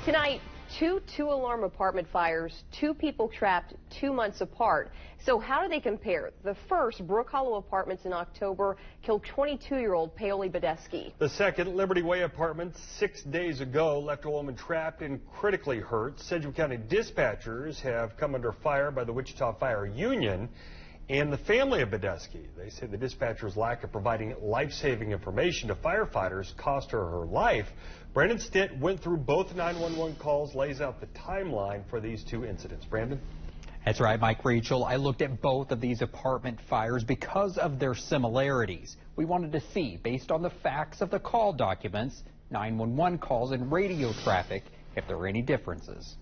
Tonight, two alarm apartment fires, 2 people trapped 2 months apart. So how do they compare? The first, Brook Hollow Apartments in October, killed 22-year-old Paoli Badesky. The second, Liberty Way Apartments, 6 days ago, left a woman trapped and critically hurt. Sedgwick County dispatchers have come under fire by the Wichita Fire Union and the family of Badesky. They say the dispatcher's lack of providing life-saving information to firefighters cost her life. Brandon Stitt went through both 911 calls, lays out the timeline for these 2 incidents. Brandon? That's right, Mike. Rachel, I looked at both of these apartment fires because of their similarities. We wanted to see, based on the facts of the call documents, 911 calls and radio traffic, if there were any differences.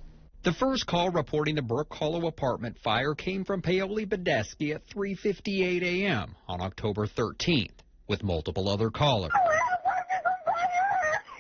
The first call reporting the Brook Hollow apartment fire came from Paoli Badesky at 3:58 a.m. on October 13th, with multiple other callers.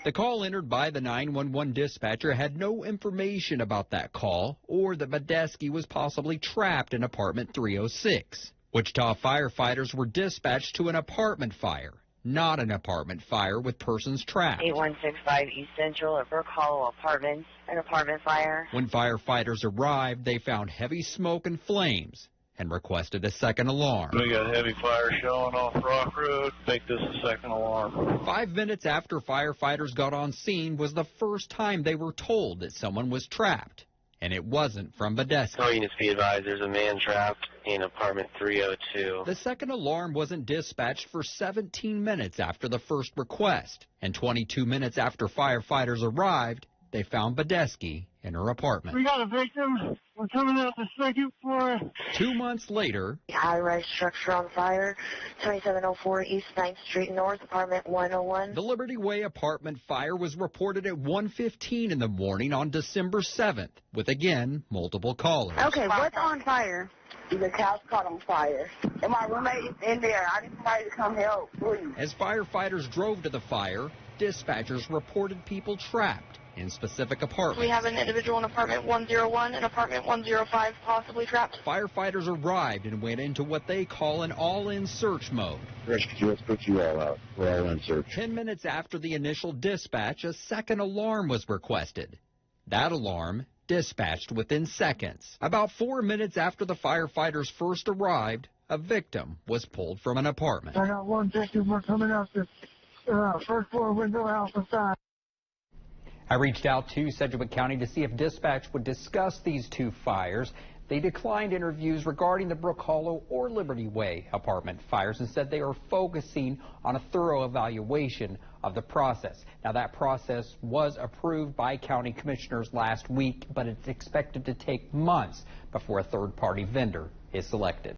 The call entered by the 911 dispatcher had no information about that call or that Badesky was possibly trapped in apartment 306. Wichita firefighters were dispatched to an apartment fire, not an apartment fire with persons trapped. 8165 East Central at Brook Hollow Apartments, an apartment fire. When firefighters arrived, they found heavy smoke and flames and requested a second alarm. We got heavy fire showing off Rock Road. Make this a second alarm. 5 minutes after firefighters got on scene was the first time they were told that someone was trapped. And it wasn't from Badesky. All units be advised, there's a man trapped in apartment 302. The second alarm wasn't dispatched for 17 minutes after the first request, and 22 minutes after firefighters arrived, they found Badesky in her apartment. We got a victim. We're coming out the second floor. 2 months later, High-rise structure on fire, 2704 East 9th Street North, apartment 101. the Liberty Way apartment fire was reported at 1:15 in the morning on December 7th, with again multiple callers. Okay, what's on fire? The house caught on fire. And my roommate is in there. I need somebody to come help, please. As firefighters drove to the fire, dispatchers reported people trapped in specific apartments. We have an individual in apartment 101 and apartment 105 possibly trapped. Firefighters arrived and went into what they call an all-in search mode. Let's put you all out. We're all in search. 10 minutes after the initial dispatch, a second alarm was requested. That alarm dispatched within seconds. About 4 minutes after the firefighters first arrived, a victim was pulled from an apartment. I got one victim. We're coming out the first floor window out the side. I reached out to Sedgwick County to see if dispatch would discuss these 2 fires. They declined interviews regarding the Brook Hollow or Liberty Way apartment fires and said they are focusing on a thorough evaluation of the process. Now, that process was approved by county commissioners last week, but it's expected to take months before a third-party vendor is selected.